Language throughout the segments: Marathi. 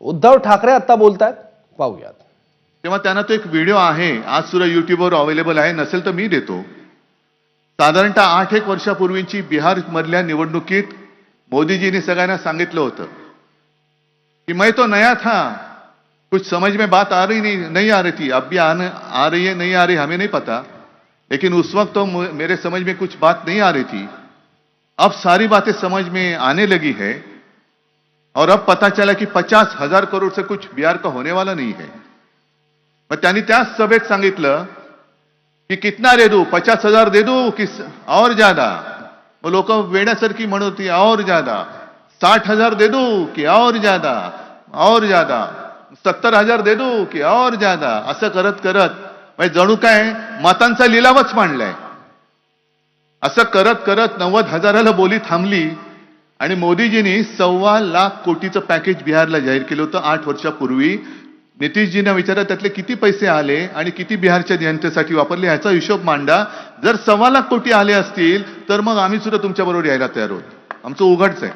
उद्धव ठाकरे आता बोलतायत, पाहूयात. तेव्हा त्यांना तो एक व्हिडिओ आहे, आज सुद्धा युट्यूबवर अवेलेबल आहे, नसेल तर मी देतो. साधारणतः 8-1 वर्षापूर्वीची बिहार मधल्या निवडणुकीत मोदीजींनी सगळ्यांना सांगितलं होतं कि मैं तो नया था, कुछ समझ में बात आ रही नहीं आ रही थी, अब भी आ रही है नहीं आ रही हमें नहीं पता, लेकिन उस वक्त तो मेरे समझ में कुछ बात नहीं आ रही थी. अब सारी बातें समझ में आने लगी है और अब पता चला कि 50,000 करोड़ से कुछ बिहार का होने वाला नहीं है. मग त्यांनी त्याच सभेत सांगितलं कि कितना दे दूं, 50,000 दे दूं कि और ज्यादा. वो लोक वेड्यासारखी म्हणत होती और ज्यादा, 60,000 दे दूं कि और ज्यादा, और ज्यादा, 70,000 दे दूं कि और ज्यादा. असं करत करत म्हणजे जणू काय मतांचा लिलावच मांडलाय. असं करत करत 90,000ला बोली थांबली आणि मोदीजींनी 1.25 लाख कोटीचं पॅकेज बिहारला जाहीर केलं होतं 8 वर्षापूर्वी. नितीशजींना विचारा त्यातले किती पैसे आले आणि किती बिहारच्या जनतेसाठी वापरले याचा हिशोब मांडा. जर 1.25 लाख कोटी आले असतील तर मग आम्ही सुद्धा तुमच्या बरोबर यायला तयार आहोत. आमचं उघडच आहे.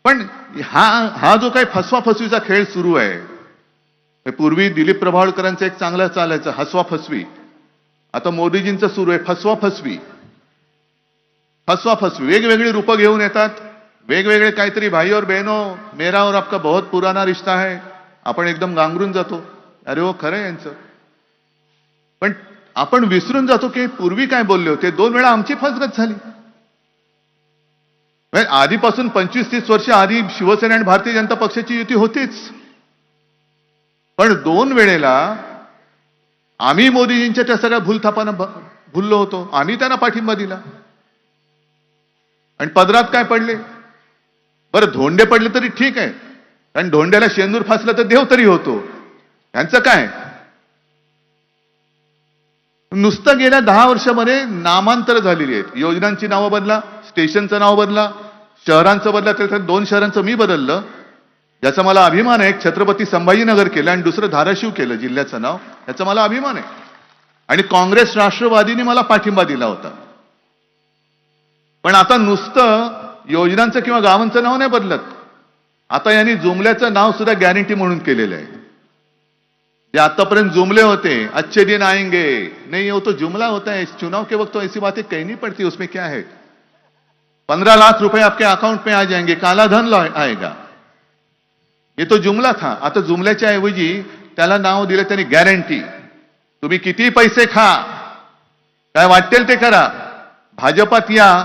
पण हा जो काही फसवाफसवीचा खेळ सुरू आहे, पूर्वी दिलीप प्रभावळकरांचा एक चांगला चालायचा हसवा फसवी, आता मोदीजींचं सुरू आहे फसवा फसवी. वेगवेगळी रूपं घेऊन येतात, वेगवेगळे काहीतरी भाई और बहनों मेरा और आपका बहुत पुराना रिश्ता है, आपण एकदम गांगरून जातो. अरे हो खरं आहे यांचं. पण आपण विसरून जातो की पूर्वी काय बोलले होते. 2 वेळा आमची फसगत झाली. आधीपासून 25-30 वर्ष आधी शिवसेना आणि भारतीय जनता पक्षाची युती होतीच, पण 2 वेळेला आम्ही मोदीजींच्या त्या सगळ्या भूलथापांना भुललो होतो. आम्ही त्यांना पाठिंबा दिला आणि पदरात काय पडले. बरं धोंडे पडले तरी ठीक आहे, कारण धोंड्याला शेंदूर फासला तर देव तरी होतो. यांचं काय नुसतं गेल्या 10 वर्षामध्ये नामांतर झालेली आहेत. योजनांची नावं बदला, स्टेशनचं नाव बदला, शहरांचं बदला. त्याच्यात 2 शहरांचं मी बदललं, ज्याचा मला अभिमान आहे. छत्रपती संभाजीनगर केलं आणि दुसरं धाराशिव केलं जिल्ह्याचं नाव, याचा मला अभिमान आहे. आणि काँग्रेस राष्ट्रवादीने मला पाठिंबा दिला होता. पण आता नुसतं योजनांचं किंवा गावांचं नाव नाही बदलत. आता यांनी जुमल्याचं नाव सुद्धा गॅरंटी म्हणून केलेलं आहे. जे आतापर्यंत जुमले होते, अच्छे दिन आएंगे, नहीं वो तो जुमला होता है. चुनाव के वक्त तो ऐसी बातें कहनी पड़ती, उसमें क्या है. 15 लाख रुपए आपके अकाउंट में आ जाएंगे, काला धन आएगा, ये तो जुमला था. आता जुमल्याच्या ऐवजी त्याला नाव दिलं त्यांनी गॅरंटी. तुम्ही किती पैसे खा, काय वाटेल ते करा, भाजपात या,